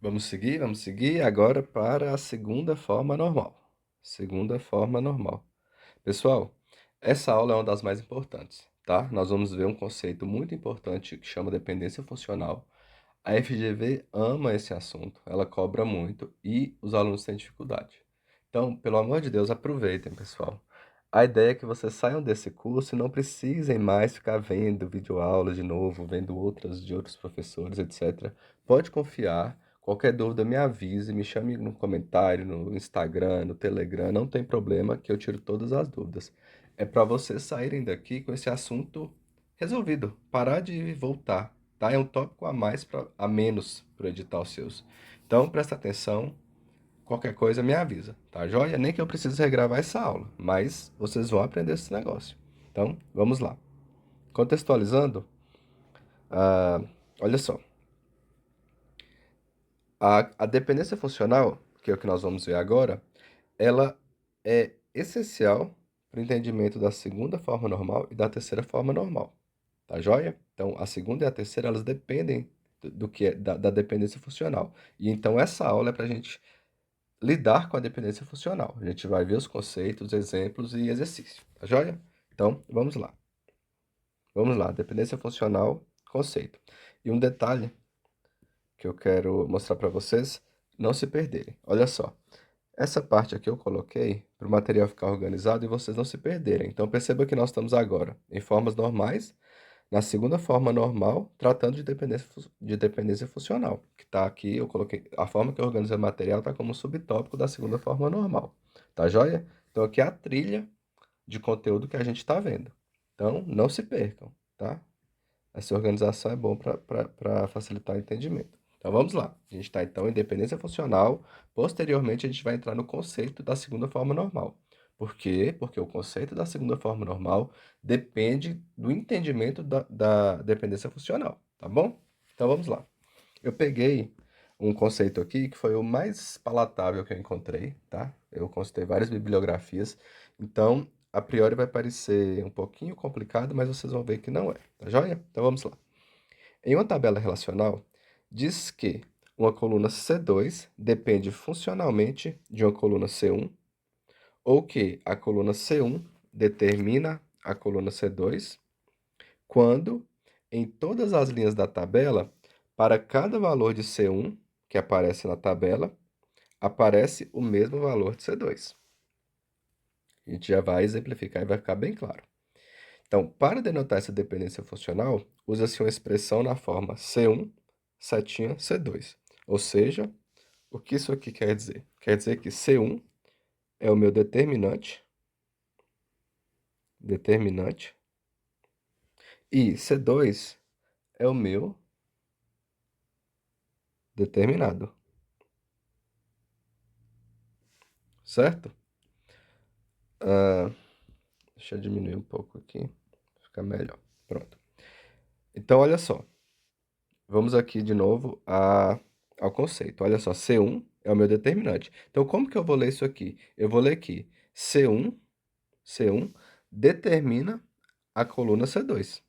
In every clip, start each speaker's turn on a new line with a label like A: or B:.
A: Vamos seguir agora para a segunda forma normal. Segunda forma normal. Pessoal, essa aula é uma das mais importantes, tá? Nós vamos ver um conceito muito importante que chama dependência funcional. A FGV ama esse assunto, ela cobra muito e os alunos têm dificuldade. Então, pelo amor de Deus, aproveitem, pessoal. A ideia é que vocês saiam desse curso e não precisem mais ficar vendo videoaulas de novo, vendo outras de outros professores, etc. Pode confiar. Qualquer dúvida, me avise, me chame no comentário, no Instagram, no Telegram, não tem problema que eu tiro todas as dúvidas. É para vocês saírem daqui com esse assunto resolvido, parar de voltar, tá? É um tópico a mais a menos para editar os seus. Então, presta atenção, qualquer coisa me avisa, tá joia? Nem que eu precise regravar essa aula, mas vocês vão aprender esse negócio. Então, vamos lá. Contextualizando, ah, olha só, a dependência funcional, que é o que nós vamos ver agora, ela é essencial para o entendimento da segunda forma normal e da terceira forma normal. Tá joia? Então, a segunda e a terceira, elas dependem do que é da dependência funcional. E então, essa aula é para a gente lidar com a dependência funcional. A gente vai ver os conceitos, exemplos e exercícios. Tá joia? Então, vamos lá. Vamos lá, dependência funcional, conceito. E um detalhe que eu quero mostrar para vocês, não se perderem. Olha só. Essa parte aqui eu coloquei para o material ficar organizado e vocês não se perderem. Então perceba que nós estamos agora em formas normais, na segunda forma normal, tratando de dependência funcional. Que está aqui, eu coloquei, a forma que eu organizei o material está como subtópico da segunda forma normal. Tá joia? Então aqui é a trilha de conteúdo que a gente está vendo. Então não se percam, tá? Essa organização é bom para facilitar o entendimento. Então vamos lá. A gente está então em dependência funcional. Posteriormente, a gente vai entrar no conceito da segunda forma normal. Por quê? Porque o conceito da segunda forma normal depende do entendimento da dependência funcional, tá bom? Então vamos lá. Eu peguei um conceito aqui que foi o mais palatável que eu encontrei, tá? Eu consultei várias bibliografias, então a priori vai parecer um pouquinho complicado, mas vocês vão ver que não é, tá joia? Então vamos lá. Em uma tabela relacional, diz que uma coluna C2 depende funcionalmente de uma coluna C1, ou que a coluna C1 determina a coluna C2, quando, em todas as linhas da tabela, para cada valor de C1 que aparece na tabela, aparece o mesmo valor de C2. A gente já vai exemplificar e vai ficar bem claro. Então, para denotar essa dependência funcional, usa-se uma expressão na forma C1, setinha, C2. Ou seja, o que isso aqui quer dizer? Quer dizer que C1 é o meu determinante, e C2 é o meu determinado, certo? Ah, deixa eu diminuir um pouco aqui, ficar melhor. Pronto. Então, olha só. Vamos aqui de novo ao conceito. Olha só, C1 é o meu determinante. Então, como que eu vou ler isso aqui? Eu vou ler aqui, C1 determina a coluna C2.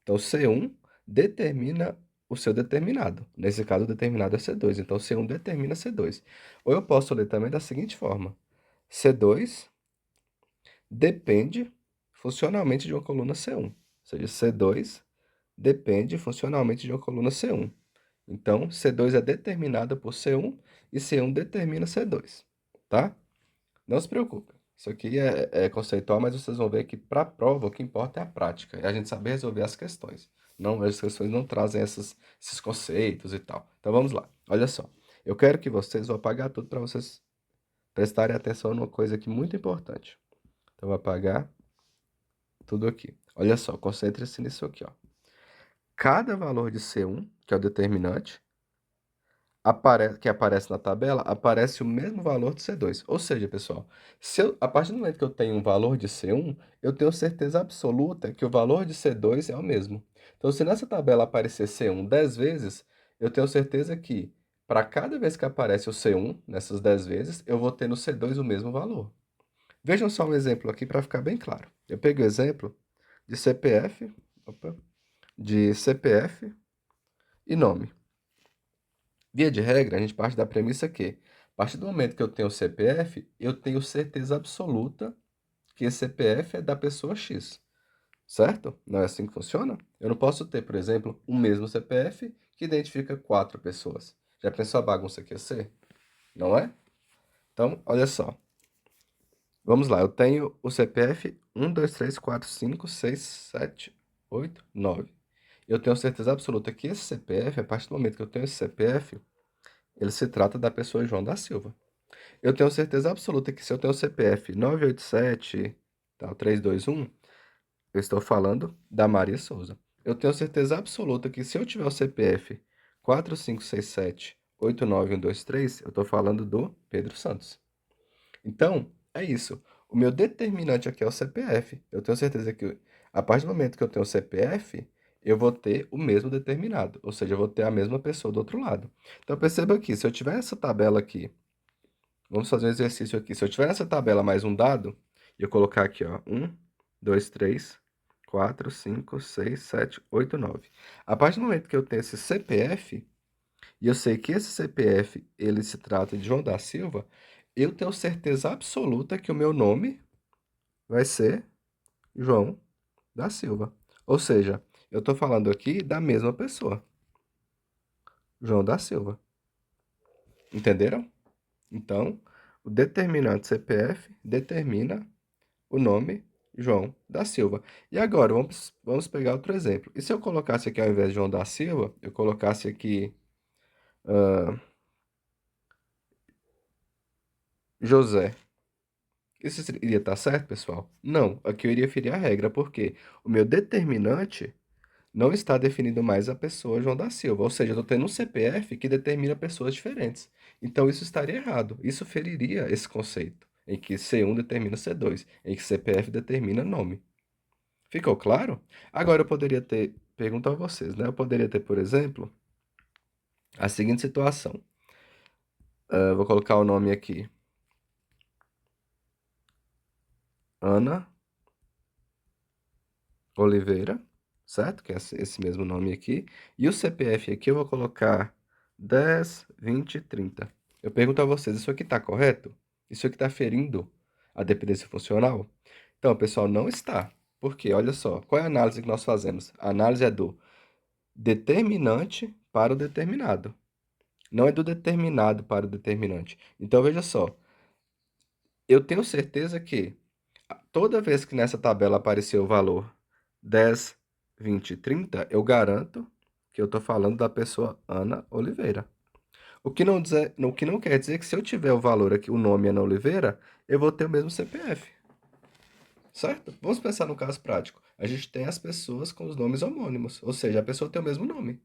A: Então, C1 determina o seu determinado. Nesse caso, o determinado é C2. Então, C1 determina C2. Ou eu posso ler também da seguinte forma: C2 depende funcionalmente de uma coluna C1. Ou seja, C2 depende funcionalmente de uma coluna C1. Então, C2 é determinada por C1 e C1 determina C2, tá? Não se preocupe. Isso aqui é conceitual, mas vocês vão ver que para a prova o que importa é a prática, é a gente saber resolver as questões. Não, as questões não trazem esses conceitos e tal. Então vamos lá. Olha só. Eu quero que vocês vão apagar tudo para vocês prestarem atenção numa coisa aqui muito importante. Então eu vou apagar tudo aqui. Olha só, concentre-se nisso aqui, ó. Cada valor de C1, que é o determinante, que aparece na tabela, aparece o mesmo valor de C2. Ou seja, pessoal, a partir do momento que eu tenho um valor de C1, eu tenho certeza absoluta que o valor de C2 é o mesmo. Então, se nessa tabela aparecer C1 10 vezes, eu tenho certeza que para cada vez que aparece o C1, nessas 10 vezes, eu vou ter no C2 o mesmo valor. Vejam só um exemplo aqui para ficar bem claro. Eu peguei o exemplo de CPF, opa, de CPF e nome. Via de regra, a gente parte da premissa que, a partir do momento que eu tenho o CPF, eu tenho certeza absoluta que esse CPF é da pessoa X, certo? Não é assim que funciona? Eu não posso ter, por exemplo, o mesmo CPF que identifica 4 pessoas. Já pensou a bagunça que ia ser? Não é? Então, olha só. Vamos lá, eu tenho o CPF 1, 2, 3, 4, 5, 6, 7, 8, 9. Eu tenho certeza absoluta que esse CPF, a partir do momento que eu tenho esse CPF, ele se trata da pessoa João da Silva. Eu tenho certeza absoluta que se eu tenho o CPF 987, tal, 321, eu estou falando da Maria Souza. Eu tenho certeza absoluta que se eu tiver o CPF 45678923, eu estou falando do Pedro Santos. Então, é isso. O meu determinante aqui é o CPF. Eu tenho certeza que a partir do momento que eu tenho o CPF, eu vou ter o mesmo determinado, ou seja, eu vou ter a mesma pessoa do outro lado. Então, perceba aqui, se eu tiver essa tabela aqui, vamos fazer um exercício aqui. Se eu tiver nessa tabela mais um dado, e eu colocar aqui, ó, 1, 2, 3, 4, 5, 6, 7, 8, 9. A partir do momento que eu tenho esse CPF, e eu sei que esse CPF, ele se trata de João da Silva, eu tenho certeza absoluta que o meu nome vai ser João da Silva. Ou seja, eu estou falando aqui da mesma pessoa, João da Silva. Entenderam? Então, o determinante CPF determina o nome João da Silva. E agora, vamos pegar outro exemplo. E se eu colocasse aqui, ao invés de João da Silva, eu colocasse aqui José? Isso iria estar certo, pessoal? Não, aqui eu iria ferir a regra, porque o meu determinante não está definindo mais a pessoa João da Silva. Ou seja, eu estou tendo um CPF que determina pessoas diferentes. Então isso estaria errado. Isso feriria esse conceito, em que C1 determina C2, em que CPF determina nome. Ficou claro? Agora eu poderia ter, pergunto a vocês, né? Eu poderia ter, por exemplo, a seguinte situação. Vou colocar o nome aqui. Ana Oliveira, certo? Que é esse mesmo nome aqui. E o CPF aqui eu vou colocar 10, 20, 30. Eu pergunto a vocês, isso aqui está correto? Isso aqui está ferindo a dependência funcional? Então, pessoal, não está. Por quê? Olha só, qual é a análise que nós fazemos? A análise é do determinante para o determinado. Não é do determinado para o determinante. Então, veja só, eu tenho certeza que toda vez que nessa tabela aparecer o valor 10, 20 e 30, eu garanto que eu estou falando da pessoa Ana Oliveira. O que não quer dizer que se eu tiver o valor aqui, o nome Ana Oliveira, eu vou ter o mesmo CPF, certo? Vamos pensar no caso prático. A gente tem as pessoas com os nomes homônimos, ou seja, a pessoa tem o mesmo nome.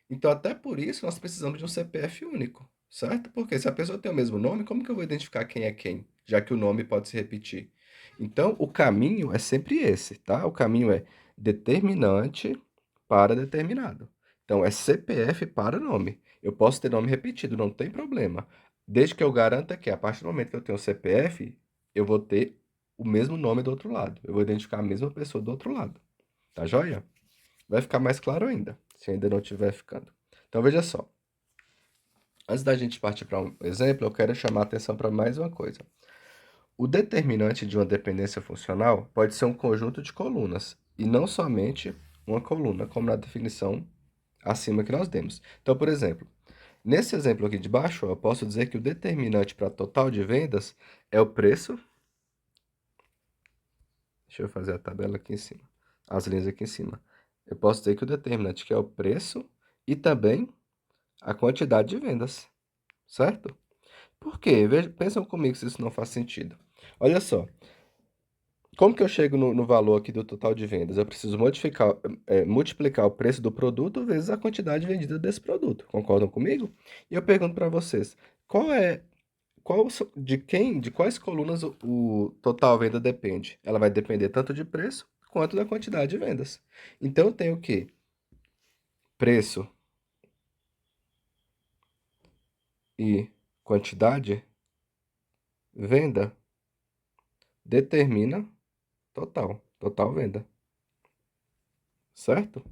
A: Então, até por isso, nós precisamos de um CPF único, certo? Porque se a pessoa tem o mesmo nome, como que eu vou identificar quem é quem, já que o nome pode se repetir? Então, o caminho é sempre esse, tá? O caminho é determinante para determinado. Então, é CPF para nome. Eu posso ter nome repetido, não tem problema. Desde que eu garanta que, a partir do momento que eu tenho o CPF, eu vou ter o mesmo nome do outro lado. Eu vou identificar a mesma pessoa do outro lado. Tá joia? Vai ficar mais claro ainda, se ainda não estiver ficando. Então, veja só. Antes da gente partir para um exemplo, eu quero chamar a atenção para mais uma coisa. O determinante de uma dependência funcional pode ser um conjunto de colunas, e não somente uma coluna, como na definição acima que nós demos. Então, por exemplo, nesse exemplo aqui de baixo, eu posso dizer que o determinante para total de vendas é o preço. Deixa eu fazer a tabela aqui em cima, as linhas aqui em cima. Eu posso dizer que o determinante que é o preço e também a quantidade de vendas, certo? Por quê? Pensam comigo se isso não faz sentido. Olha só, como que eu chego no valor aqui do total de vendas? Eu preciso multiplicar o preço do produto vezes a quantidade vendida desse produto. Concordam comigo? E eu pergunto para vocês, qual é, de quais colunas o total venda depende? Ela vai depender tanto de preço quanto da quantidade de vendas. Então eu tenho o quê? Preço e quantidade, venda, determina total venda, certo?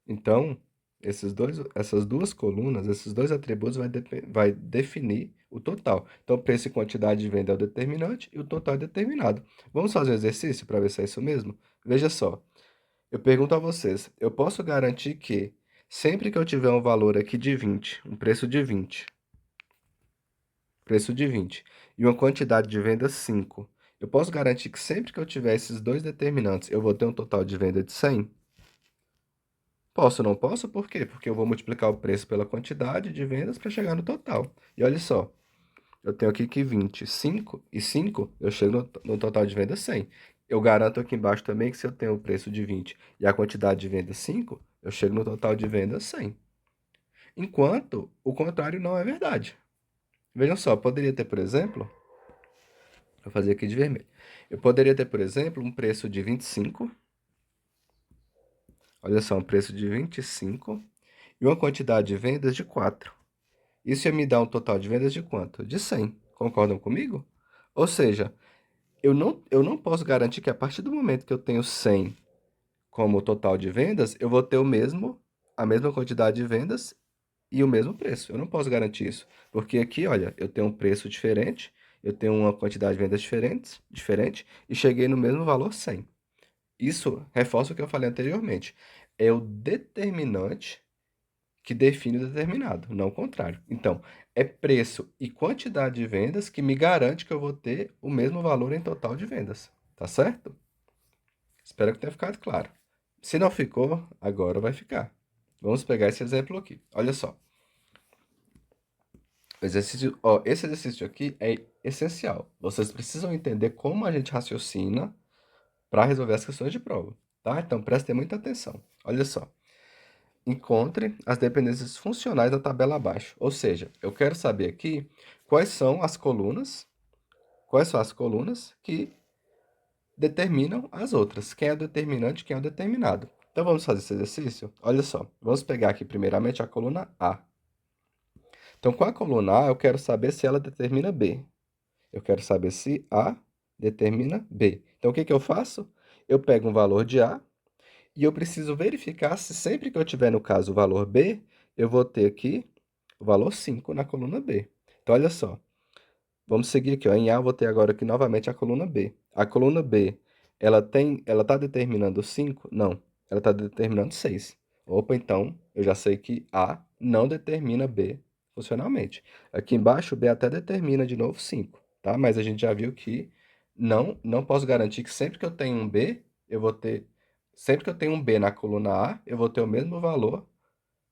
A: Então, essas duas colunas, esses dois atributos vai definir o total. Então, preço e quantidade de venda é o determinante e o total é determinado. Vamos fazer um exercício para ver se é isso mesmo? Veja só, eu pergunto a vocês, eu posso garantir que sempre que eu tiver um valor aqui de 20, um preço de 20 e uma quantidade de venda 5, eu posso garantir que sempre que eu tiver esses dois determinantes, eu vou ter um total de venda de 100? Posso, não posso? Por quê? Porque eu vou multiplicar o preço pela quantidade de vendas para chegar no total. E olha só, eu tenho aqui que 25 e 5, eu chego no total de venda 100. Eu garanto aqui embaixo também que se eu tenho o preço de 20 e a quantidade de venda 5, eu chego no total de venda 100. Enquanto o contrário não é verdade. Vejam só, poderia ter, por exemplo, vou fazer aqui de vermelho. Eu poderia ter, por exemplo, um preço de 25. Olha só, um preço de 25 e uma quantidade de vendas de 4. Isso ia me dar um total de vendas de quanto? De 100. Concordam comigo? Ou seja, eu não posso garantir que a partir do momento que eu tenho 100 como total de vendas, eu vou ter a mesma quantidade de vendas e o mesmo preço. Eu não posso garantir isso. Porque aqui, olha, eu tenho um preço diferente, eu tenho uma quantidade de vendas diferente e cheguei no mesmo valor 100. Isso reforça o que eu falei anteriormente. É o determinante que define o determinado, não o contrário. Então, é preço e quantidade de vendas que me garante que eu vou ter o mesmo valor em total de vendas. Tá certo? Espero que tenha ficado claro. Se não ficou, agora vai ficar. Vamos pegar esse exemplo aqui. Olha só. Esse exercício aqui é essencial. Vocês precisam entender como a gente raciocina para resolver as questões de prova, tá? Então prestem muita atenção. Olha só. Encontre as dependências funcionais na tabela abaixo. Ou seja, eu quero saber aqui quais são as colunas que determinam as outras. Quem é o determinante, quem é o determinado. Então vamos fazer esse exercício? Olha só, vamos pegar aqui primeiramente a coluna A. Então com a coluna A eu quero saber se ela determina B. Eu quero saber se A determina B. Então o que que eu faço? Eu pego um valor de A e eu preciso verificar se sempre que eu tiver, no caso, o valor B, eu vou ter aqui o valor 5 na coluna B. Então, olha só. Vamos seguir aqui, ó. Em A, eu vou ter agora aqui novamente a coluna B. A coluna B, ela está determinando 5? Não. Ela está determinando 6. Opa, então, eu já sei que A não determina B funcionalmente. Aqui embaixo, B até determina de novo 5, tá? Mas a gente já viu que não posso garantir que sempre que eu tenho um B, eu vou ter... Sempre que eu tenho um B na coluna A, eu vou ter o mesmo valor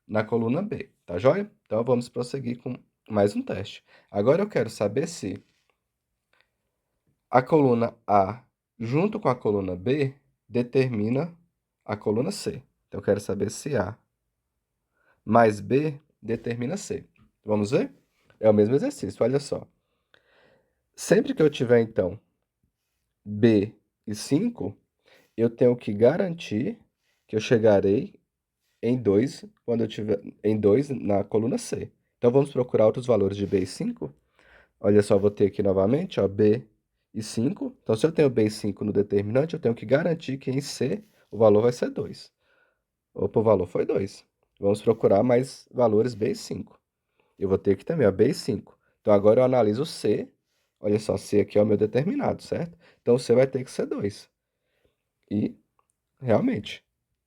A: na coluna B, tá joia? Então, vamos prosseguir com mais um teste. Agora eu quero saber se a coluna A, junto com a coluna B, determina a coluna C. Então, eu quero saber se A mais B determina C. Vamos ver? É o mesmo exercício, olha só. Sempre que eu tiver, então, B e 5, eu tenho que garantir que eu chegarei em 2 quando eu tiver em 2 na coluna C. Então, vamos procurar outros valores de B e 5. Olha só, vou ter aqui novamente, ó, B e 5. Então, se eu tenho B e 5 no determinante, eu tenho que garantir que em C o valor vai ser 2. Opa, o valor foi 2. Vamos procurar mais valores B e 5. Eu vou ter aqui também, ó, B e 5. Então, agora eu analiso o C. Olha só, C aqui é o meu determinado, certo? Então, o C vai ter que ser 2. E, realmente,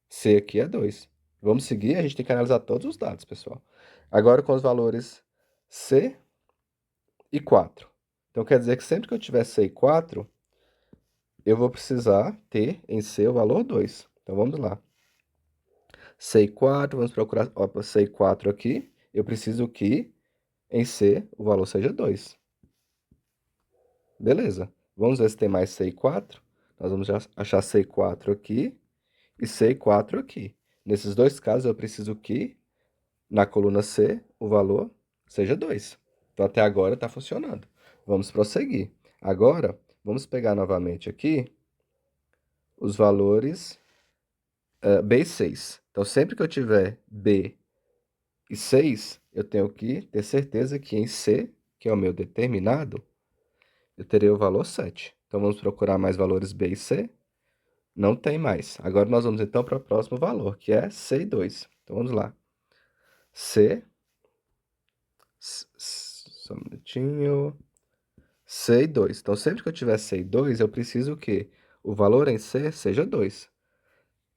A: C aqui é 2. Vamos seguir, a gente tem que analisar todos os dados, pessoal. Agora, com os valores C e 4. Então, quer dizer que sempre que eu tiver C e 4, eu vou precisar ter em C o valor 2. Então, vamos lá. C e 4, vamos procurar, opa, C e 4 aqui. Eu preciso que em C o valor seja 2. Beleza. Vamos ver se tem mais C e 4. Nós vamos achar C e 4 aqui e C e 4 aqui. Nesses dois casos, eu preciso que na coluna C o valor seja 2. Então, até agora está funcionando. Vamos prosseguir. Agora, vamos pegar novamente aqui os valores B e 6. Então, sempre que eu tiver B e 6, eu tenho que ter certeza que em C, que é o meu determinado, eu terei o valor 7. Então, vamos procurar mais valores B e C. Não tem mais. Agora, nós vamos então para o próximo valor, que é C e 2. Então, vamos lá. C, só um minutinho, C e 2. Então, sempre que eu tiver C e 2, eu preciso que o valor em C seja 2.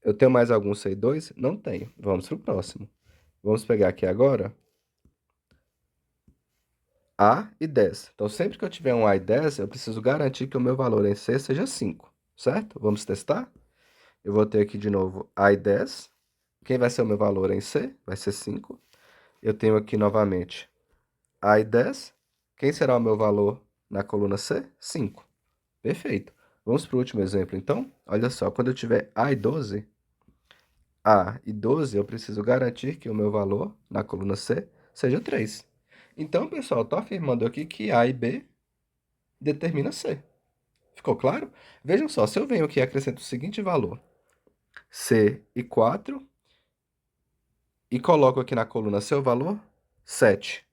A: Eu tenho mais algum C e 2? Não tenho. Vamos para o próximo. Vamos pegar aqui agora A e 10. Então, sempre que eu tiver um A e 10, eu preciso garantir que o meu valor em C seja 5, certo? Vamos testar? Eu vou ter aqui de novo A e 10. Quem vai ser o meu valor em C? Vai ser 5. Eu tenho aqui novamente A e 10. Quem será o meu valor na coluna C? 5. Perfeito. Vamos para o último exemplo, então? Olha só, quando eu tiver A e 12, eu preciso garantir que o meu valor na coluna C seja 3. Então, pessoal, estou afirmando aqui que A e B determina C. Ficou claro? Vejam só, se eu venho aqui e acrescento o seguinte valor, C e 4, e coloco aqui na coluna C o valor 7.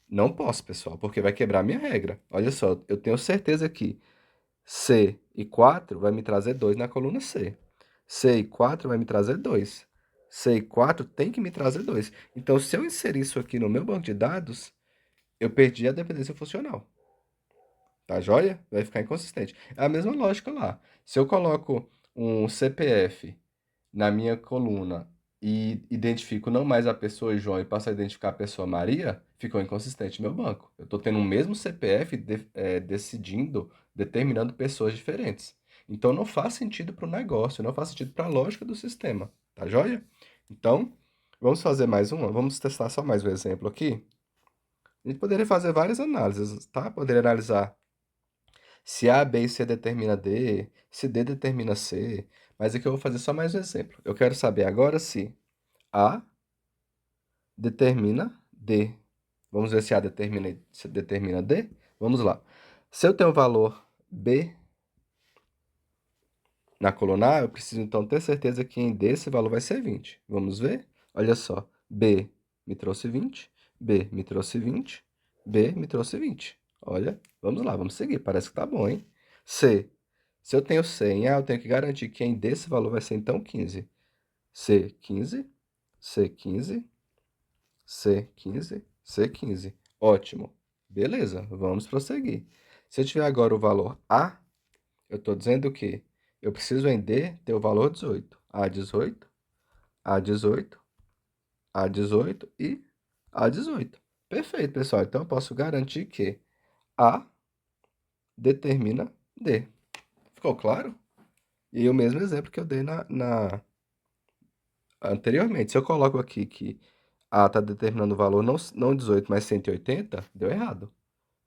A: Não posso, pessoal, porque vai quebrar minha regra. Olha só, eu tenho certeza que C e 4 vai me trazer 2 na coluna C. C e 4 vai me trazer 2. C e 4 tem que me trazer 2. Então, se eu inserir isso aqui no meu banco de dados, eu perdi a dependência funcional. Tá joia? Vai ficar inconsistente. É a mesma lógica lá. Se eu coloco um CPF na minha coluna e identifico não mais a pessoa João e passo a identificar a pessoa Maria, ficou inconsistente meu banco. Eu estou tendo o mesmo CPF decidindo, determinando pessoas diferentes. Então não faz sentido para o negócio, não faz sentido para a lógica do sistema. Tá joia? Então, vamos fazer mais uma? Vamos testar só mais um exemplo aqui. A gente poderia fazer várias análises, tá? Poderia analisar se A, B e C determina D, se D determina C, mas aqui eu vou fazer só mais um exemplo. Eu quero saber agora se A determina D. Vamos ver se A determina D? Vamos lá. Se eu tenho o valor B na coluna A, eu preciso então ter certeza que em D esse valor vai ser 20. Vamos ver? Olha só. B me trouxe 20, B me trouxe 20, B me trouxe 20. Olha, vamos lá, vamos seguir. Parece que tá bom, hein? C. Se eu tenho C em A, eu tenho que garantir que em D esse valor vai ser então 15. C, 15, C, 15, C, 15, C, 15. Ótimo. Beleza, vamos prosseguir. Se eu tiver agora o valor A, eu estou dizendo que eu preciso em D ter o valor 18. A18, A18, A18 e A18. Perfeito, pessoal. Então eu posso garantir que A determina D. Ficou claro? E o mesmo exemplo que eu dei anteriormente. Se eu coloco aqui que A está determinando o valor não 18, mas 180, deu errado.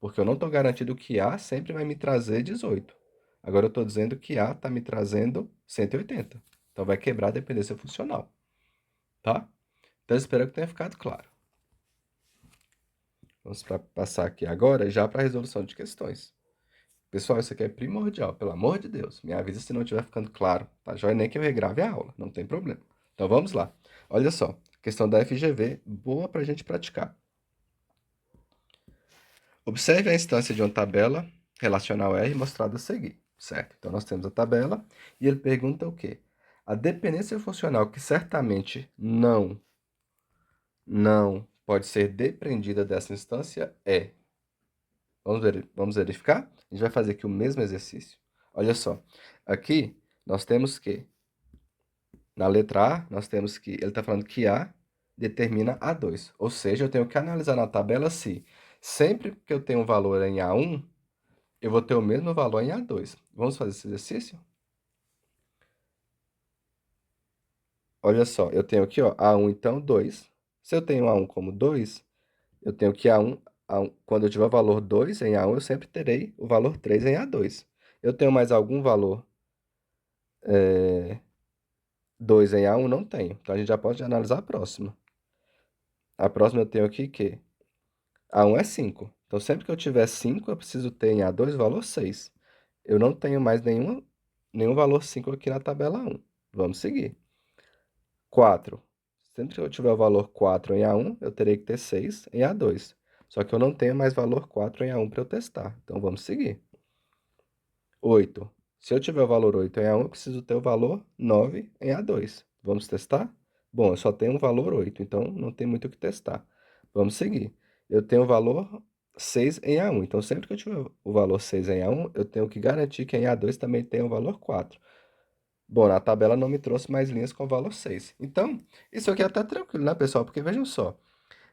A: Porque eu não estou garantido que A sempre vai me trazer 18. Agora eu estou dizendo que A está me trazendo 180. Então vai quebrar a dependência funcional. Tá? Então eu espero que tenha ficado claro. Vamos passar aqui agora já para a resolução de questões. Pessoal, isso aqui é primordial, pelo amor de Deus. Me avisa se não estiver ficando claro, tá? Já é nem que eu regrave a aula, não tem problema. Então vamos lá. Olha só, questão da FGV, boa para a gente praticar. Observe a instância de uma tabela relacional R mostrada a seguir, certo? Então nós temos a tabela e ele pergunta o quê? A dependência funcional que certamente não pode ser depreendida dessa instância é. Vamos verificar? A gente vai fazer aqui o mesmo exercício. Olha só, aqui nós temos que, na letra A, nós temos que, ele está falando que A determina A2. Ou seja, eu tenho que analisar na tabela se sempre que eu tenho um valor em A1, eu vou ter o mesmo valor em A2. Vamos fazer esse exercício? Olha só, eu tenho aqui, ó, A1, então, 2. Se eu tenho A1 como 2, eu tenho que A1, quando eu tiver o valor 2 em A1, eu sempre terei o valor 3 em A2. Eu tenho mais algum valor 2 em A1? Não tenho. Então, a gente já pode analisar a próxima. A próxima eu tenho aqui que A1 é 5. Então, sempre que eu tiver 5, eu preciso ter em A2 o valor 6. Eu não tenho mais nenhum valor 5 aqui na tabela 1. Vamos seguir. 4. Sempre que eu tiver o valor 4 em A1, eu terei que ter 6 em A2. Só que eu não tenho mais valor 4 em A1 para eu testar. Então, vamos seguir. 8. Se eu tiver o valor 8 em A1, eu preciso ter o valor 9 em A2. Vamos testar? Bom, eu só tenho um valor 8, então não tem muito o que testar. Vamos seguir. Eu tenho o valor 6 em A1, então sempre que eu tiver o valor 6 em A1, eu tenho que garantir que em A2 também tenha o valor 4. Bom, na tabela não me trouxe mais linhas com o valor 6. Então, isso aqui é até tranquilo, né, pessoal? Porque vejam só,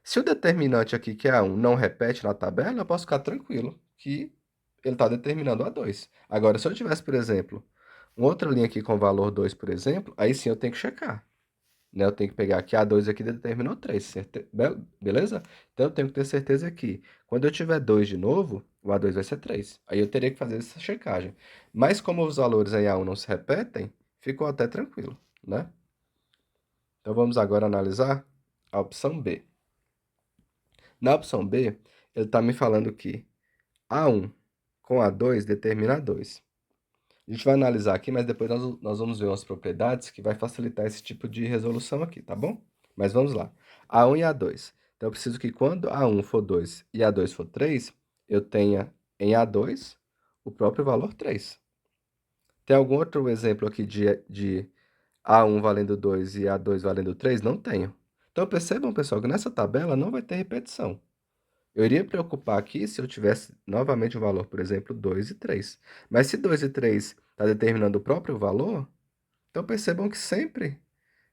A: se o determinante aqui, que é A1, não repete na tabela, eu posso ficar tranquilo que ele está determinando A2. Agora, se eu tivesse, por exemplo, uma outra linha aqui com o valor 2, por exemplo, aí sim eu tenho que checar, né? Eu tenho que pegar aqui A2 aqui determinou 3, beleza? Então eu tenho que ter certeza que quando eu tiver 2 de novo, o A2 vai ser 3. Aí eu teria que fazer essa checagem. Mas como os valores em A1 não se repetem, ficou até tranquilo, né? Então vamos agora analisar a opção B. Na opção B, ele está me falando que A1 com A2 determina A2. A gente vai analisar aqui, mas depois nós vamos ver umas propriedades que vai facilitar esse tipo de resolução aqui, tá bom? Mas vamos lá. A1 e A2. Então, eu preciso que quando A1 for 2 e A2 for 3, eu tenha em A2 o próprio valor 3. Tem algum outro exemplo aqui de A1 valendo 2 e A2 valendo 3? Não tenho. Então, percebam, pessoal, que nessa tabela não vai ter repetição. Eu iria preocupar aqui se eu tivesse novamente o valor, por exemplo, 2 e 3. Mas se 2 e 3 está determinando o próprio valor, então percebam que sempre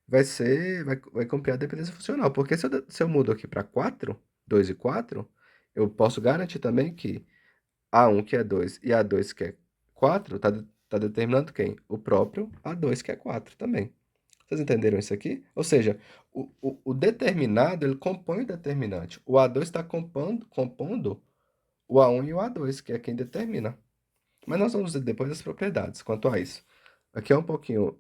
A: vai cumprir a dependência funcional. Porque se eu mudo aqui para 4, 2 e 4, eu posso garantir também que A1 que é 2 e A2 que é 4 tá determinando quem? O próprio A2 que é 4 também. Vocês entenderam isso aqui? Ou seja, o determinado, ele compõe o determinante. O A2 está compondo o A1 e o A2, que é quem determina. Mas nós vamos ver depois as propriedades quanto a isso. Aqui é um pouquinho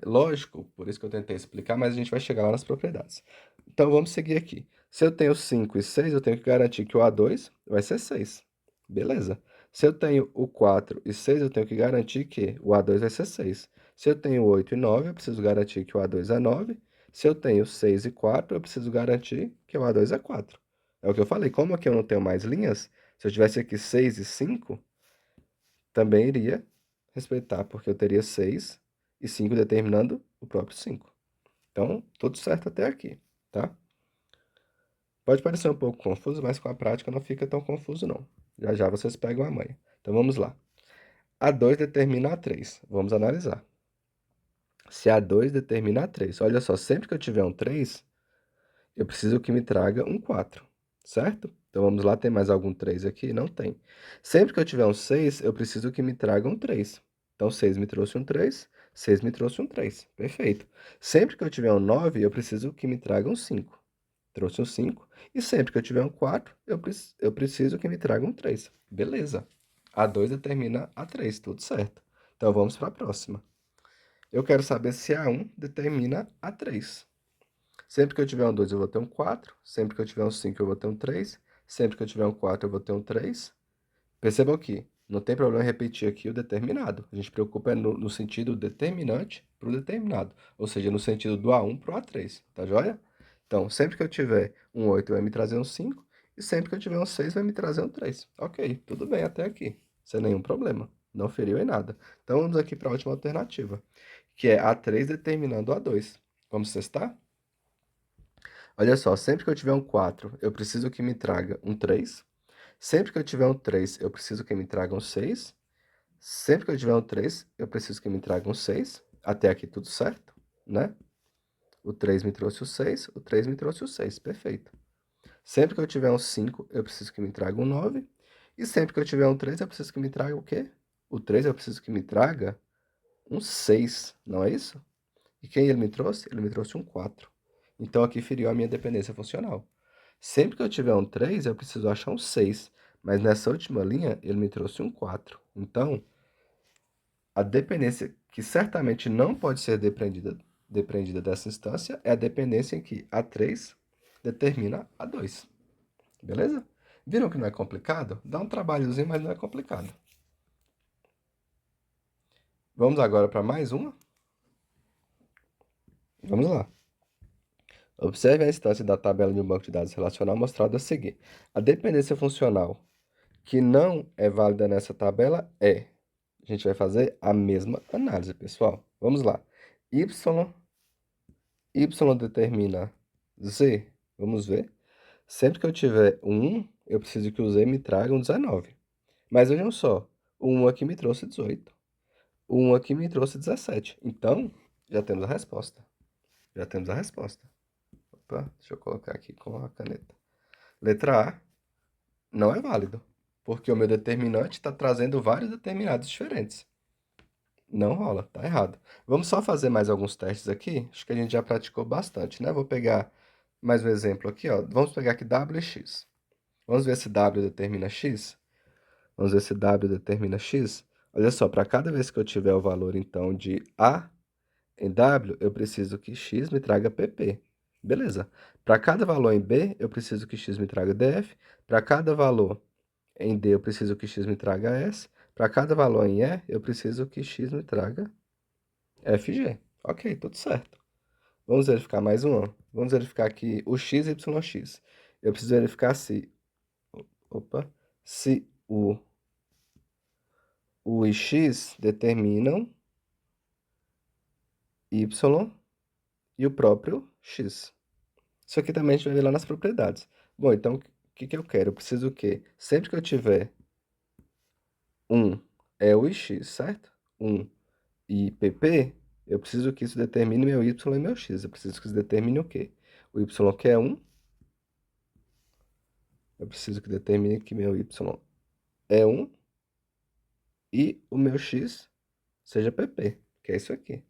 A: lógico, por isso que eu tentei explicar, mas a gente vai chegar lá nas propriedades. Então vamos seguir aqui. Se eu tenho 5 e 6, eu tenho que garantir que o A2 vai ser 6. Beleza. Se eu tenho o 4 e 6, eu tenho que garantir que o A2 vai ser 6. Se eu tenho 8 e 9, eu preciso garantir que o A2 é 9. Se eu tenho 6 e 4, eu preciso garantir que o A2 é 4. É o que eu falei, como aqui eu não tenho mais linhas, se eu tivesse aqui 6 e 5, também iria respeitar, porque eu teria 6 e 5 determinando o próprio 5. Então, tudo certo até aqui, tá? Pode parecer um pouco confuso, mas com a prática não fica tão confuso, não. Já já vocês pegam a manha. Então, vamos lá. A2 determina A3. Vamos analisar. Se A2 determina A3, olha só, sempre que eu tiver um 3, eu preciso que me traga um 4, certo? Então, vamos lá, tem mais algum 3 aqui? Não tem. Sempre que eu tiver um 6, eu preciso que me traga um 3. Então, 6 me trouxe um 3, 6 me trouxe um 3. Perfeito. Sempre que eu tiver um 9, eu preciso que me traga um 5. Trouxe um 5. E sempre que eu tiver um 4, eu preciso que me traga um 3. Beleza. A2 determina A3, tudo certo. Então, vamos para a próxima. Eu quero saber se A1 determina A3. Sempre que eu tiver um 2, eu vou ter um 4. Sempre que eu tiver um 5, eu vou ter um 3. Sempre que eu tiver um 4, eu vou ter um 3. Percebam que não tem problema repetir aqui o determinado. A gente preocupa no sentido determinante para o determinado. Ou seja, no sentido do A1 para o A3. Tá joia? Então, sempre que eu tiver um 8, vai me trazer um 5. E sempre que eu tiver um 6, vai me trazer um 3. Ok, tudo bem até aqui. Sem nenhum problema. Não feriu em nada. Então, vamos aqui para a última alternativa, que é A3 determinando A2. Vamos testar? Olha só, sempre que eu tiver um 4, eu preciso que me traga um 3. Sempre que eu tiver um 3, eu preciso que me traga um 6. Sempre que eu tiver um 3, eu preciso que me traga um 6. Até aqui tudo certo, né? O 3 me trouxe o 6, o 3 me trouxe o 6, perfeito. Sempre que eu tiver um 5, eu preciso que me traga um 9. E sempre que eu tiver um 3, eu preciso que me traga o quê? O 3 eu preciso que me traga um 6, não é isso? E quem ele me trouxe? Ele me trouxe um 4. Então aqui feriu a minha dependência funcional. Sempre que eu tiver um 3, eu preciso achar um 6. Mas nessa última linha, ele me trouxe um 4. Então, a dependência que certamente não pode ser depreendida dessa instância é a dependência em que A3 determina A2. Beleza? Viram que não é complicado? Dá um trabalhozinho, mas não é complicado. Vamos agora para mais uma? Vamos lá. Observe a instância da tabela de um banco de dados relacional mostrada a seguir. A dependência funcional que não é válida nessa tabela é. A gente vai fazer a mesma análise, pessoal. Vamos lá. Y Y determina Z. Vamos ver. Sempre que eu tiver um 1, eu preciso que o Z me traga um 19. Mas vejam só, o 1 aqui me trouxe 18. O 1 aqui me trouxe 17. Então, já temos a resposta. Já temos a resposta. Opa, deixa eu colocar aqui com a caneta. Letra A não é válido, porque o meu determinante está trazendo vários determinados diferentes. Não rola, tá errado. Vamos só fazer mais alguns testes aqui. Acho que a gente já praticou bastante, né? Vou pegar mais um exemplo aqui, ó. Vamos pegar aqui W e X. Vamos ver se W determina X? Vamos ver se W determina X? Olha só, para cada vez que eu tiver o valor, então, de A em W, eu preciso que X me traga PP. Beleza. Para cada valor em B, eu preciso que X me traga DF. Para cada valor em D, eu preciso que X me traga S. Para cada valor em E, eu preciso que X me traga FG. Ok, tudo certo. Vamos verificar mais um. Vamos verificar aqui o X e YX. Eu preciso verificar se... Opa. Se o e X determinam Y e o próprio X. Isso aqui também a gente vai ver lá nas propriedades. Bom, então, o que eu quero? Eu preciso o quê? Sempre que eu tiver 1 é o ix, certo? 1 e pp, eu preciso que isso determine meu y e meu x. Eu preciso que isso determine o quê? O y que é 1, eu preciso que determine que meu y é 1 e o meu x seja pp, que é isso aqui,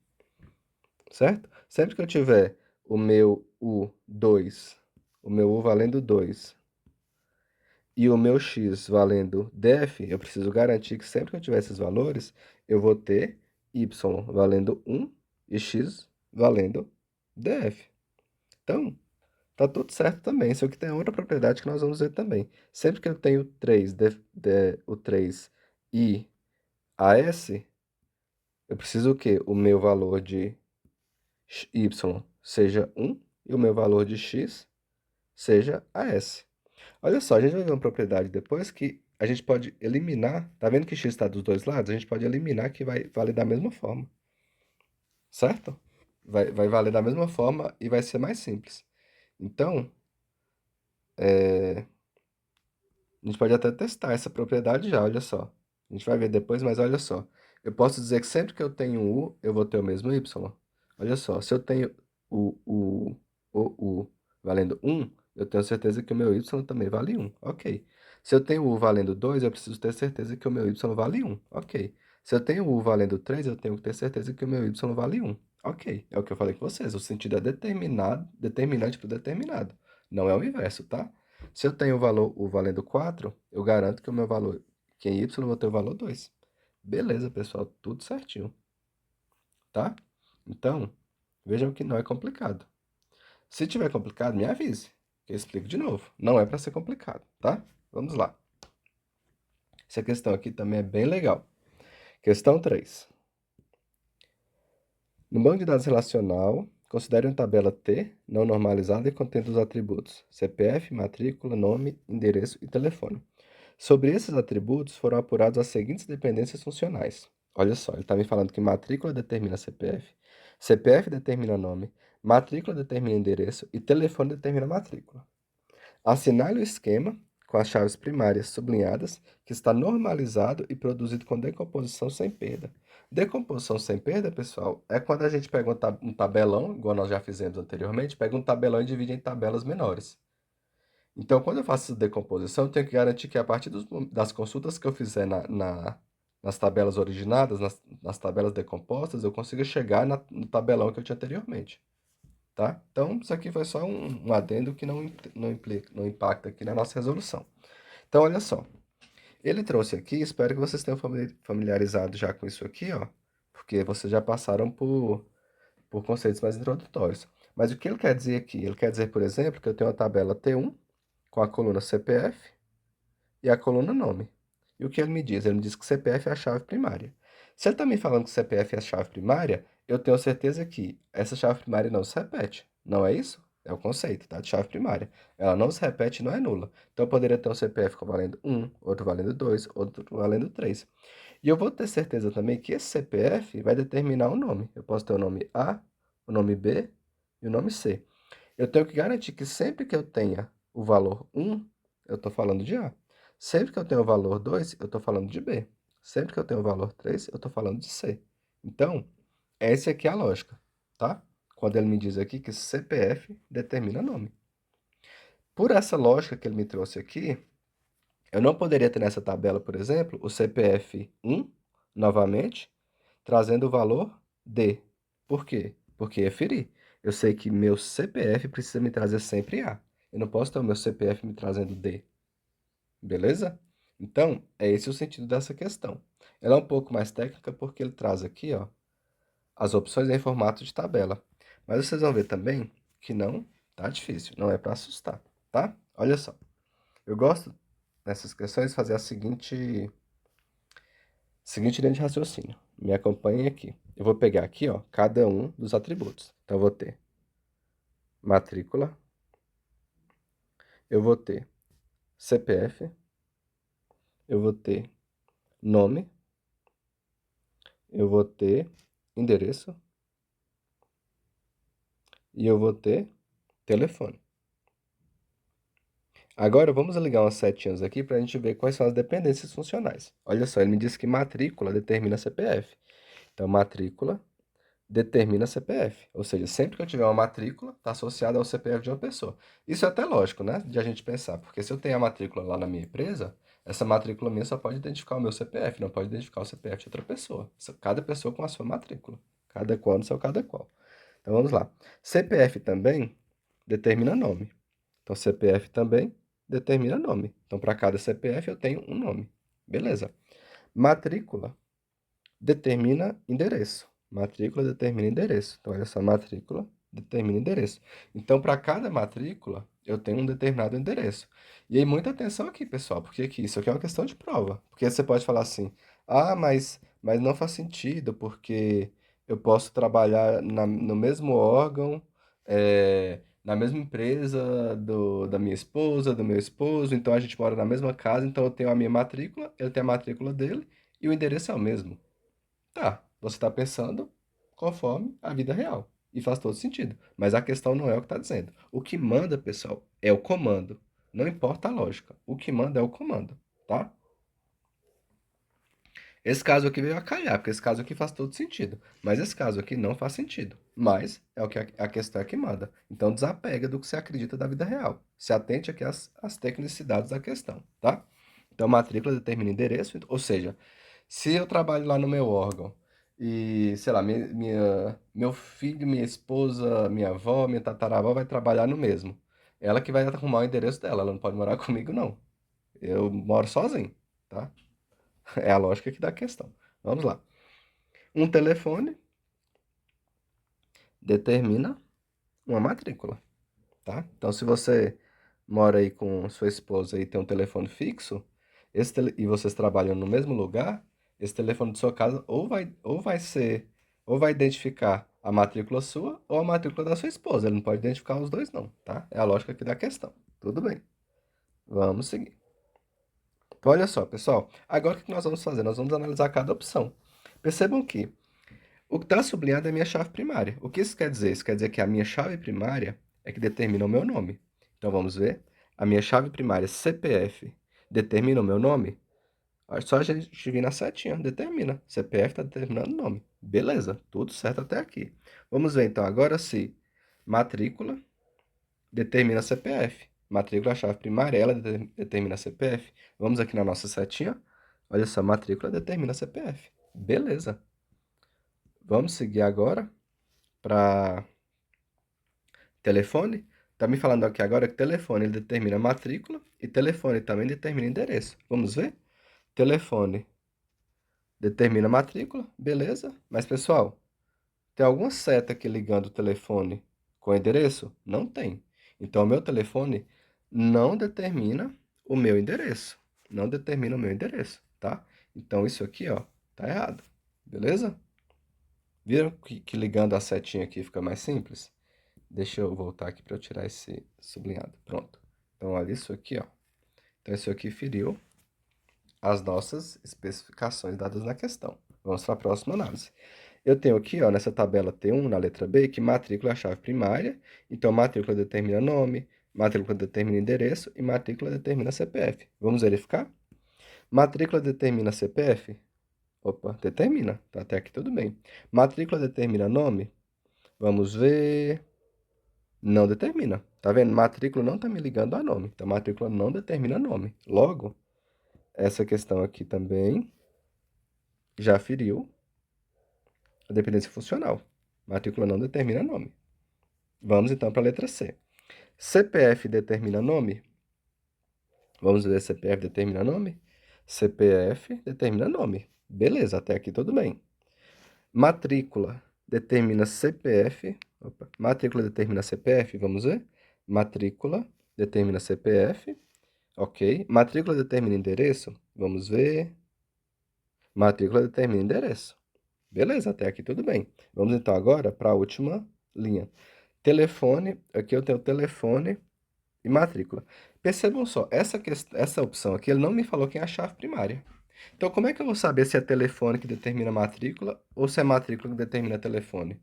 A: certo? Sempre que eu tiver o meu u2, o meu u valendo 2 e o meu x valendo df, eu preciso garantir que sempre que eu tiver esses valores, eu vou ter y valendo 1 e x valendo df. Então, tá tudo certo também. Isso aqui tem outra propriedade que nós vamos ver também. Sempre que eu tenho 3, o 3 e AS, eu preciso o quê? O meu valor de y seja 1 e o meu valor de x seja AS. Olha só, a gente vai ver uma propriedade depois que a gente pode eliminar. Tá vendo que x está dos dois lados? A gente pode eliminar que vai valer da mesma forma, certo? Vai valer da mesma forma e vai ser mais simples. Então, a gente pode até testar essa propriedade já, olha só. A gente vai ver depois, mas olha só. Eu posso dizer que sempre que eu tenho um U, eu vou ter o mesmo Y. Olha só, se eu tenho o U valendo 1, eu tenho certeza que o meu Y também vale 1. Ok. Se eu tenho U valendo 2, eu preciso ter certeza que o meu Y vale 1. Ok. Se eu tenho U valendo 3, eu tenho que ter certeza que o meu Y vale 1. Ok. É o que eu falei com vocês. O sentido é determinado, determinante para o determinado. Não é o inverso, tá? Se eu tenho o valendo 4, eu garanto que o meu valor, que em y eu vou ter o valor 2. Beleza, pessoal, tudo certinho, tá? Então, vejam que não é complicado. Se tiver complicado, me avise, que eu explico de novo. Não é para ser complicado, tá? Vamos lá. Essa questão aqui também é bem legal. Questão 3. No banco de dados relacional, considere uma tabela T não normalizada e contendo os atributos CPF, matrícula, nome, endereço e telefone. Sobre esses atributos foram apuradas as seguintes dependências funcionais. Olha só, ele está me falando que matrícula determina CPF, CPF determina nome, matrícula determina endereço e telefone determina matrícula. Assinale o esquema com as chaves primárias sublinhadas que está normalizado e produzido com decomposição sem perda. Decomposição sem perda, pessoal, é quando a gente pega um tabelão, igual nós já fizemos anteriormente, pega um tabelão e divide em tabelas menores. Então, quando eu faço essa decomposição, eu tenho que garantir que a partir das consultas que eu fizer nas tabelas originadas, nas tabelas decompostas, eu consiga chegar no tabelão que eu tinha anteriormente, tá? Então, isso aqui foi só um adendo que não impacta aqui na nossa resolução. Então, olha só. Ele trouxe aqui, espero que vocês tenham familiarizado já com isso aqui, ó, porque vocês já passaram por conceitos mais introdutórios. Mas o que ele quer dizer aqui? Ele quer dizer, por exemplo, que eu tenho uma tabela T1, com a coluna CPF e a coluna nome. E o que ele me diz? Ele me diz que CPF é a chave primária. Se ele está me falando que CPF é a chave primária, eu tenho certeza que essa chave primária não se repete. Não é isso? É o conceito, tá? De chave primária. Ela não se repete e não é nula. Então, eu poderia ter um CPF valendo 1, outro valendo 2, outro valendo 3. E eu vou ter certeza também que esse CPF vai determinar o nome. Eu posso ter o nome A, o nome B e o nome C. Eu tenho que garantir que sempre que eu tenha o valor 1, eu estou falando de A. Sempre que eu tenho o valor 2, eu estou falando de B. Sempre que eu tenho o valor 3, eu estou falando de C. Então, essa aqui é a lógica, tá? Quando ele me diz aqui que CPF determina nome. Por essa lógica que ele me trouxe aqui, eu não poderia ter nessa tabela, por exemplo, o CPF 1, novamente, trazendo o valor D. Por quê? Porque é ferir. Eu sei que meu CPF precisa me trazer sempre A. Eu não posso ter o meu CPF me trazendo D. Beleza? Então, é esse o sentido dessa questão. Ela é um pouco mais técnica porque ele traz aqui, ó, as opções em formato de tabela. Mas vocês vão ver também que não tá difícil, não é para assustar, tá? Olha só. Eu gosto nessas questões fazer a seguinte linha de raciocínio. Me acompanhem aqui. Eu vou pegar aqui, ó, cada um dos atributos. Então, eu vou ter matrícula, eu vou ter CPF, eu vou ter nome, eu vou ter endereço e eu vou ter telefone. Agora, vamos ligar umas setinhas aqui para a gente ver quais são as dependências funcionais. Olha só, ele me disse que matrícula determina CPF. Então, matrícula determina CPF. Ou seja, sempre que eu tiver uma matrícula, está associada ao CPF de uma pessoa. Isso é até lógico, né? De a gente pensar. Porque se eu tenho a matrícula lá na minha empresa, essa matrícula minha só pode identificar o meu CPF, não pode identificar o CPF de outra pessoa. Cada pessoa com a sua matrícula. Cada qual no seu cada qual. Então vamos lá. CPF também determina nome. Então CPF também determina nome. Então para cada CPF eu tenho um nome. Beleza. Matrícula determina endereço. Matrícula determina endereço. Então, olha só, matrícula determina endereço. Então, para cada matrícula, eu tenho um determinado endereço. E aí, muita atenção aqui, pessoal, porque aqui, isso aqui é uma questão de prova. Porque você pode falar assim, ah, mas não faz sentido, porque eu posso trabalhar no mesmo órgão, na mesma empresa da minha esposa, do meu esposo, então a gente mora na mesma casa, então eu tenho a minha matrícula, ele tem a matrícula dele, e o endereço é o mesmo. Tá, você está pensando conforme a vida real. E faz todo sentido. Mas a questão não é o que está dizendo. O que manda, pessoal, é o comando. Não importa a lógica. O que manda é o comando, tá? Esse caso aqui veio a calhar, porque esse caso aqui faz todo sentido. Mas esse caso aqui não faz sentido. Mas é o que a questão é que manda. Então desapega do que você acredita da vida real. Se atente aqui às tecnicidades da questão, tá? Então matrícula determina endereço, ou seja, se eu trabalho lá no meu órgão e, sei lá, meu filho, minha esposa, minha avó, minha tataravó vai trabalhar no mesmo. Ela que vai arrumar o endereço dela, ela não pode morar comigo, não. Eu moro sozinho, tá? É a lógica aqui da questão. Vamos lá. Um telefone determina uma matrícula, tá? Então, se você mora aí com sua esposa e tem um telefone fixo, e vocês trabalham no mesmo lugar, esse telefone de sua casa ou vai identificar a matrícula sua ou a matrícula da sua esposa. Ele não pode identificar os dois, não, tá? É a lógica aqui da questão. Tudo bem. Vamos seguir. Então, olha só, pessoal. Agora o que nós vamos fazer? Nós vamos analisar cada opção. Percebam que o que está sublinhado é a minha chave primária. O que isso quer dizer? Isso quer dizer que a minha chave primária é que determina o meu nome. Então vamos ver. A minha chave primária CPF determina o meu nome? Só a gente vir na setinha, determina. CPF está determinando o nome. Beleza, tudo certo até aqui. Vamos ver então agora se matrícula determina CPF. Matrícula, a chave primária, ela determina CPF. Vamos aqui na nossa setinha. Olha só, matrícula determina CPF. Beleza. Vamos seguir agora para telefone. Tá me falando aqui agora que telefone ele determina matrícula e telefone também determina endereço. Vamos ver? Telefone determina matrícula, beleza? Mas pessoal, tem alguma seta aqui ligando o telefone com o endereço? Não tem. Então o meu telefone não determina o meu endereço. Não determina o meu endereço, tá? Então isso aqui, ó, tá errado. Beleza? Viram que ligando a setinha aqui fica mais simples? Deixa eu voltar aqui para eu tirar esse sublinhado. Pronto. Então, olha isso aqui, ó. Então, isso aqui feriu as nossas especificações dadas na questão. Vamos para a próxima análise. Eu tenho aqui, ó, nessa tabela T1, na letra B, que matrícula é a chave primária. Então, matrícula determina nome, matrícula determina endereço e matrícula determina CPF. Vamos verificar? Matrícula determina CPF? Opa, determina. Tá até aqui tudo bem. Matrícula determina nome? Vamos ver. Não determina. Tá vendo? Matrícula não tá me ligando a nome. Então, matrícula não determina nome. Logo, essa questão aqui também já feriu a dependência funcional. Matrícula não determina nome. Vamos então para a letra C. CPF determina nome? Vamos ver se CPF determina nome? CPF determina nome. Beleza, até aqui tudo bem. Matrícula determina CPF. Opa, matrícula determina CPF, vamos ver? Matrícula determina CPF. Ok. Matrícula determina endereço? Vamos ver. Matrícula determina endereço. Beleza, até aqui tudo bem. Vamos então agora para a última linha. Telefone, aqui eu tenho telefone e matrícula. Percebam só, essa opção aqui, ele não me falou quem é a chave primária. Então, como é que eu vou saber se é telefone que determina matrícula ou se é matrícula que determina telefone?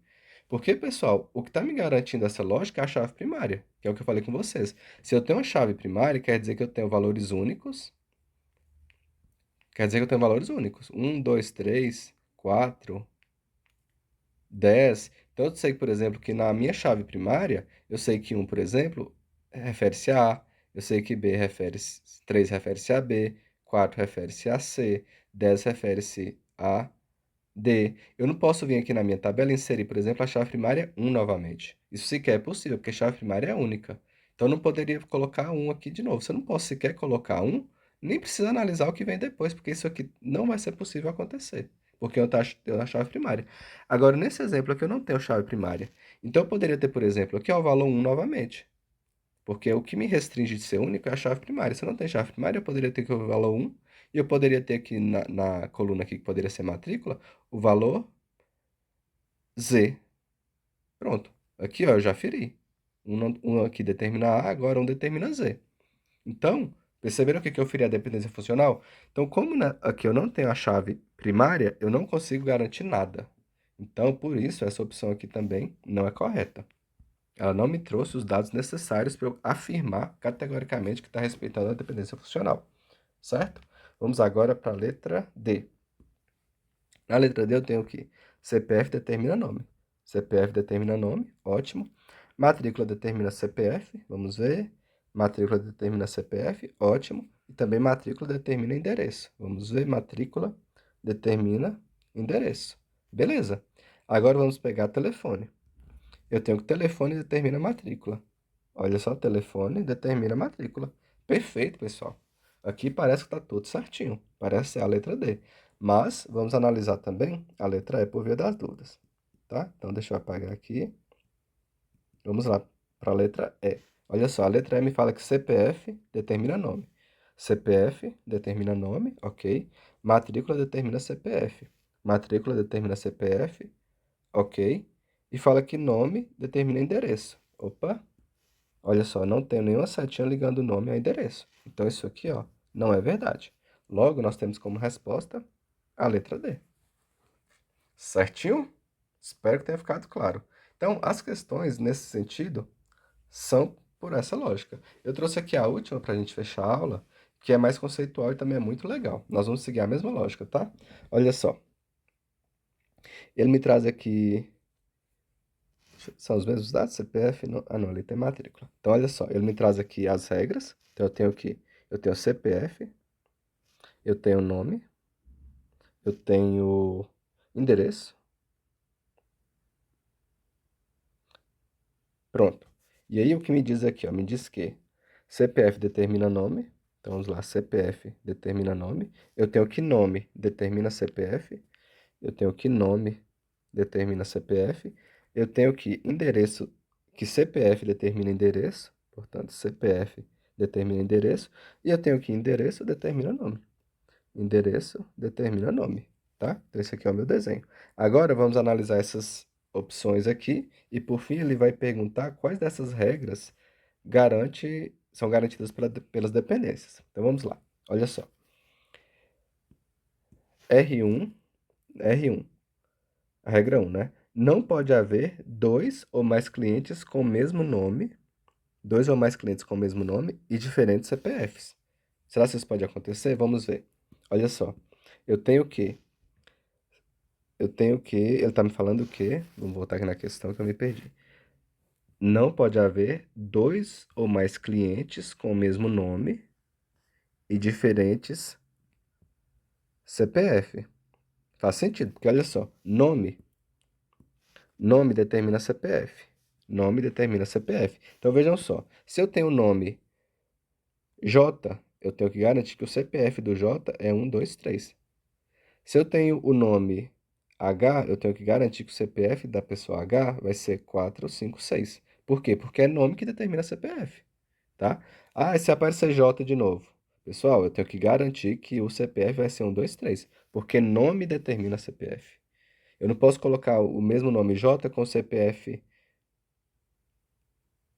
A: Porque, pessoal, o que está me garantindo essa lógica é a chave primária, que é o que eu falei com vocês. Se eu tenho uma chave primária, quer dizer que eu tenho valores únicos. Quer dizer que eu tenho valores únicos. 1, 2, 3, 4, 10. Então, eu sei, por exemplo, que na minha chave primária, eu sei que 1, por exemplo, refere-se a A, eu sei que B refere-se, 3 refere-se a B, 4 refere-se a C, 10 refere-se a D. Eu não posso vir aqui na minha tabela e inserir, por exemplo, a chave primária 1 novamente. Isso sequer é possível, porque a chave primária é única. Então, eu não poderia colocar 1 aqui de novo. Se eu não posso sequer colocar 1, nem precisa analisar o que vem depois, porque isso aqui não vai ser possível acontecer, porque eu tenho a chave primária. Agora, nesse exemplo aqui, eu não tenho chave primária. Então, eu poderia ter, por exemplo, aqui ó, o valor 1 novamente, porque o que me restringe de ser único é a chave primária. Se eu não tenho chave primária, eu poderia ter aqui o valor 1, e eu poderia ter aqui na coluna aqui, que poderia ser matrícula, o valor Z. Pronto. Aqui, ó, eu já feri. Um aqui determina A, agora um determina Z. Então, perceberam o que eu feri a dependência funcional? Então, como aqui eu não tenho a chave primária, eu não consigo garantir nada. Então, por isso, essa opção aqui também não é correta. Ela não me trouxe os dados necessários para eu afirmar categoricamente que está respeitando a dependência funcional. Certo? Vamos agora para a letra D. Na letra D eu tenho que CPF determina nome. CPF determina nome, ótimo. Matrícula determina CPF, vamos ver. Matrícula determina CPF, ótimo. E também matrícula determina endereço. Vamos ver, matrícula determina endereço. Beleza. Agora vamos pegar telefone. Eu tenho que telefone determina matrícula. Olha só, telefone determina matrícula. Perfeito, pessoal. Aqui parece que está tudo certinho. Parece ser a letra D. Mas vamos analisar também a letra E por via das dúvidas. Tá? Então, deixa eu apagar aqui. Vamos lá para a letra E. Olha só, a letra E me fala que CPF determina nome. CPF determina nome, ok. Matrícula determina CPF. Matrícula determina CPF, ok. E fala que nome determina endereço. Opa, olha só, não tenho nenhuma setinha ligando o nome ao endereço. Então, isso aqui, ó, não é verdade. Logo, nós temos como resposta a letra D. Certinho? Espero que tenha ficado claro. Então, as questões nesse sentido são por essa lógica. Eu trouxe aqui a última para a gente fechar a aula, que é mais conceitual e também é muito legal. Nós vamos seguir a mesma lógica, tá? Olha só. Ele me traz aqui. São os mesmos dados? CPF? Não, ah, não, ali tem matrícula. Então, olha só. Ele me traz aqui as regras. Então, eu tenho aqui. Eu tenho CPF. Eu tenho nome. Eu tenho endereço. Pronto. E aí, o que me diz aqui, ó? Me diz que CPF determina nome. Então, vamos lá. CPF determina nome. Eu tenho que nome determina CPF. Eu tenho que nome determina CPF. Eu tenho que endereço, que CPF determina endereço. Portanto, CPF determina endereço. E eu tenho que endereço determina nome. Endereço determina nome, tá? Então, esse aqui é o meu desenho. Agora, vamos analisar essas opções aqui. E, por fim, ele vai perguntar quais dessas regras são garantidas pelas dependências. Então, vamos lá. Olha só. R1, R1. A regra 1, né? Não pode haver dois ou mais clientes com o mesmo nome, dois ou mais clientes com o mesmo nome e diferentes CPFs. Será que isso pode acontecer? Vamos ver. Olha só. Eu tenho o quê? Eu tenho o quê? Ele está me falando o quê? Vamos voltar aqui na questão que eu me perdi. Não pode haver dois ou mais clientes com o mesmo nome e diferentes CPF. Faz sentido, porque olha só, nome determina CPF. Nome determina CPF. Então vejam só, se eu tenho o nome J, eu tenho que garantir que o CPF do J é 123. Se eu tenho o nome H, eu tenho que garantir que o CPF da pessoa H vai ser 456. Por quê? Porque é nome que determina CPF, tá? Ah, e se aparecer J de novo? Pessoal, eu tenho que garantir que o CPF vai ser 123, porque nome determina CPF. Eu não posso colocar o mesmo nome J com CPF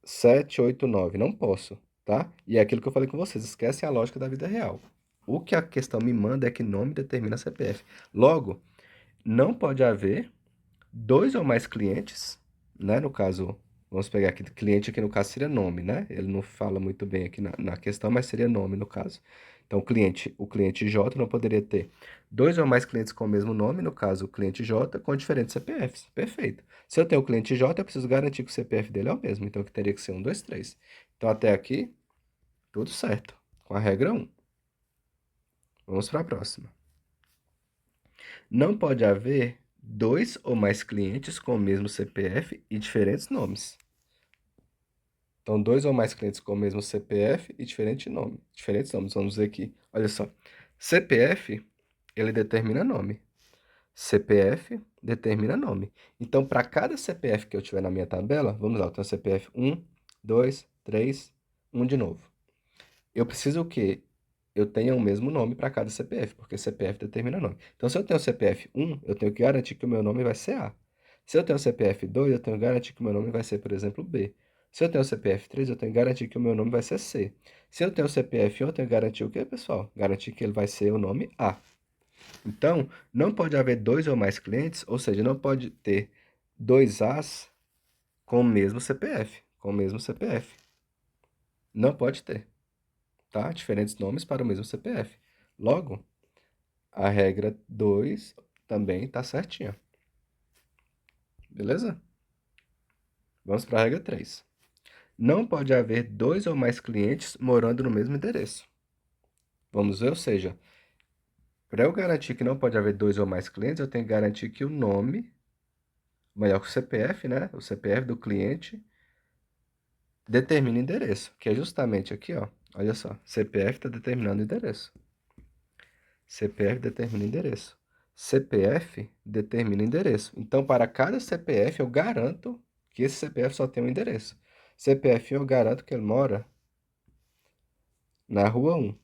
A: 789, não posso, tá? E é aquilo que eu falei com vocês, esquecem a lógica da vida real. O que a questão me manda é que nome determina CPF. Logo, não pode haver dois ou mais clientes, né? No caso, vamos pegar aqui, cliente aqui no caso seria nome, né? Ele não fala muito bem aqui na questão, mas seria nome no caso. Então, o cliente J não poderia ter dois ou mais clientes com o mesmo nome, no caso, o cliente J com diferentes CPFs. Perfeito. Se eu tenho o cliente J, eu preciso garantir que o CPF dele é o mesmo, então que teria que ser 123. Então, até aqui, tudo certo, com a regra 1. Vamos para a próxima. Não pode haver dois ou mais clientes com o mesmo CPF e diferentes nomes. Então, dois ou mais clientes com o mesmo CPF e diferente nome. Diferentes nomes, vamos ver aqui. Olha só. CPF, ele determina nome. CPF determina nome. Então, para cada CPF que eu tiver na minha tabela, vamos lá, eu tenho CPF 1, 2, 3, 1 de novo. Eu preciso que eu tenha o mesmo nome para cada CPF, porque CPF determina nome. Então, se eu tenho CPF 1, eu tenho que garantir que o meu nome vai ser A. Se eu tenho CPF 2, eu tenho que garantir que o meu nome vai ser, por exemplo, B. Se eu tenho CPF 3, eu tenho que garantir que o meu nome vai ser C. Se eu tenho CPF 1, eu tenho que garantir o quê, pessoal? Garantir que ele vai ser o nome A. Então, não pode haver dois ou mais clientes, ou seja, não pode ter dois As com o mesmo CPF, com o mesmo CPF. Não pode ter, tá? Diferentes nomes para o mesmo CPF. Logo, a regra 2 também está certinha. Beleza? Vamos para a regra 3. Não pode haver dois ou mais clientes morando no mesmo endereço. Vamos ver, ou seja, para eu garantir que não pode haver dois ou mais clientes, eu tenho que garantir que o nome, melhor que o CPF, né? O CPF do cliente determina endereço, que é justamente aqui, ó. Olha só, CPF está determinando endereço. CPF determina endereço. CPF determina endereço. Então, para cada CPF, eu garanto que esse CPF só tem um endereço. CPF 1, eu garanto que ele mora na rua 1.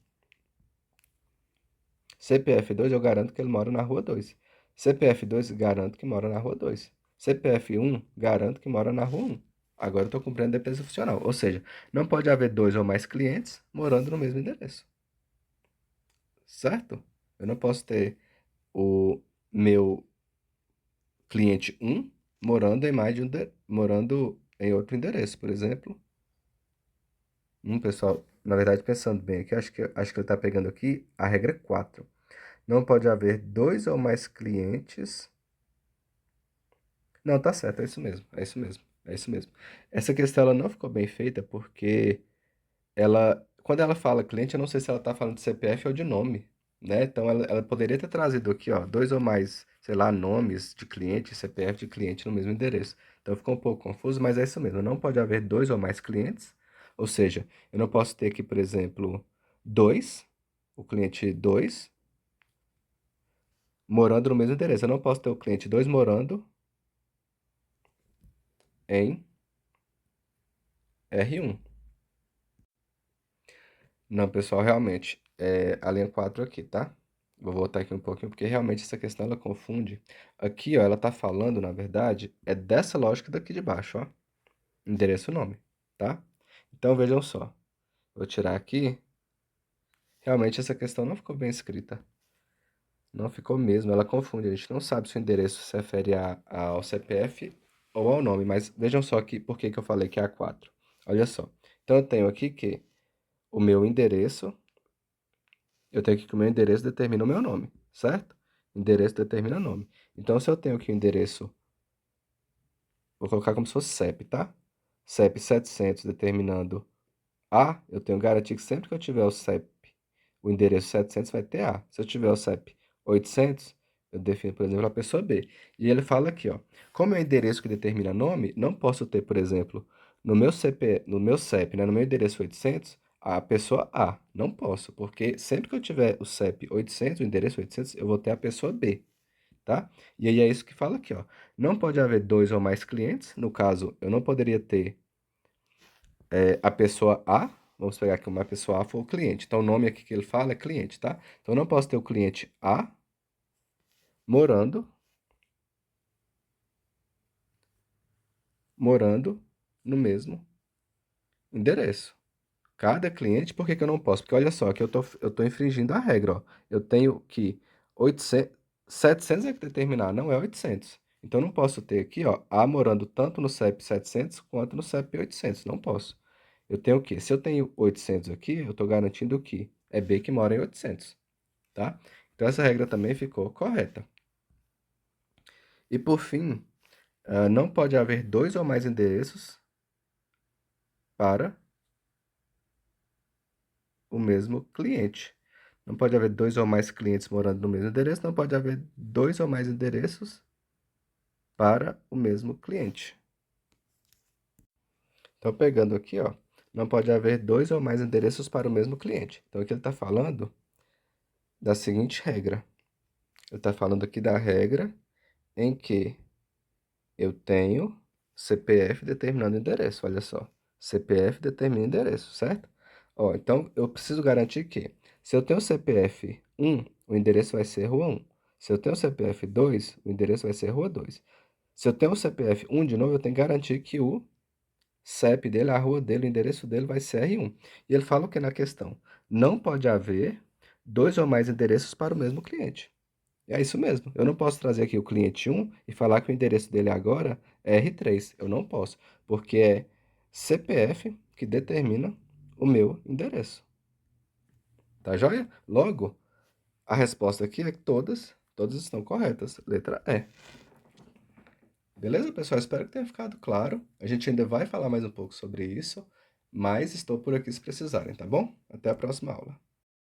A: CPF 2, eu garanto que ele mora na rua 2. CPF 2, garanto que mora na rua 2. CPF 1, garanto que mora na rua 1. Agora eu estou cumprindo a dependência funcional. Ou seja, não pode haver dois ou mais clientes morando no mesmo endereço. Certo? Eu não posso ter o meu cliente 1 morando em mais de morando em outro endereço, por exemplo. Pessoal, na verdade, pensando bem aqui, acho que ele está pegando aqui a regra 4. Não pode haver dois ou mais clientes. Não, tá certo, é isso mesmo, é isso mesmo, é isso mesmo. Essa questão ela não ficou bem feita porque quando ela fala cliente, eu não sei se ela está falando de CPF ou de nome, né? Então ela poderia ter trazido aqui, ó, dois ou mais, sei lá, nomes de cliente, CPF de cliente no mesmo endereço. Então ficou um pouco confuso, mas é isso mesmo. Não pode haver dois ou mais clientes, ou seja, eu não posso ter aqui, por exemplo, dois, o cliente 2 morando no mesmo endereço. Eu não posso ter o cliente 2 morando em R1. Não, pessoal, realmente, a linha 4 aqui, tá? Vou voltar aqui um pouquinho, porque realmente essa questão ela confunde. Aqui, ó, ela tá falando, na verdade, é dessa lógica daqui de baixo, ó. Endereço nome, tá? Então, vejam só. Vou tirar aqui. Realmente essa questão não ficou bem escrita. Não ficou mesmo, ela confunde. A gente não sabe se o endereço se refere ao CPF ou ao nome, mas vejam só aqui por que que eu falei que é A4. Olha só. Então eu tenho aqui que o meu endereço, eu tenho aqui que o meu endereço determina o meu nome, certo? Endereço determina nome. Então se eu tenho aqui o endereço, vou colocar como se fosse CEP, tá? CEP 700 determinando A, eu tenho que garantir que sempre que eu tiver o CEP, o endereço 700 vai ter A. Se eu tiver o CEP 800, eu defino, por exemplo, a pessoa B. E ele fala aqui, ó, como é o endereço que determina nome, não posso ter, por exemplo, no meu CEP, né, no meu endereço 800, a pessoa A. Não posso, porque sempre que eu tiver o CEP 800, o endereço 800, eu vou ter a pessoa B, tá? E aí é isso que fala aqui, ó. Não pode haver dois ou mais clientes. No caso, eu não poderia ter a pessoa A, vamos pegar aqui uma pessoa A for o cliente. Então, o nome aqui que ele fala é cliente, tá? Então, eu não posso ter o cliente A morando, morando no mesmo endereço. Cada cliente, por que que eu não posso? Porque olha só, aqui eu tô infringindo a regra, ó. Eu tenho que 800, 700 é que determinar, não é 800. Então, eu não posso ter aqui, ó, A morando tanto no CEP 700 quanto no CEP 800. Não posso. Eu tenho o quê? Se eu tenho 800 aqui, eu estou garantindo que é B que mora em 800, tá? Então, essa regra também ficou correta. E, por fim, não pode haver dois ou mais endereços para o mesmo cliente. Não pode haver dois ou mais clientes morando no mesmo endereço, não pode haver dois ou mais endereços para o mesmo cliente. Então, pegando aqui, ó, não pode haver dois ou mais endereços para o mesmo cliente. Então, aqui ele está falando da seguinte regra. Ele está falando aqui da regra em que eu tenho CPF determinando endereço, olha só. CPF determina endereço, certo? Ó, então, eu preciso garantir que, se eu tenho CPF 1, o endereço vai ser rua 1. Se eu tenho CPF 2, o endereço vai ser rua 2. Se eu tenho o CPF 1 de novo, eu tenho que garantir que o CEP dele, a rua dele, o endereço dele vai ser R1. E ele fala o que na questão? Não pode haver dois ou mais endereços para o mesmo cliente. É isso mesmo. Eu não posso trazer aqui o cliente 1 e falar que o endereço dele agora é R3. Eu não posso, porque é CPF que determina o meu endereço. Tá joia? Logo, a resposta aqui é que todas estão corretas. Letra E. Beleza, pessoal? Espero que tenha ficado claro. A gente ainda vai falar mais um pouco sobre isso, mas estou por aqui se precisarem, tá bom? Até a próxima aula.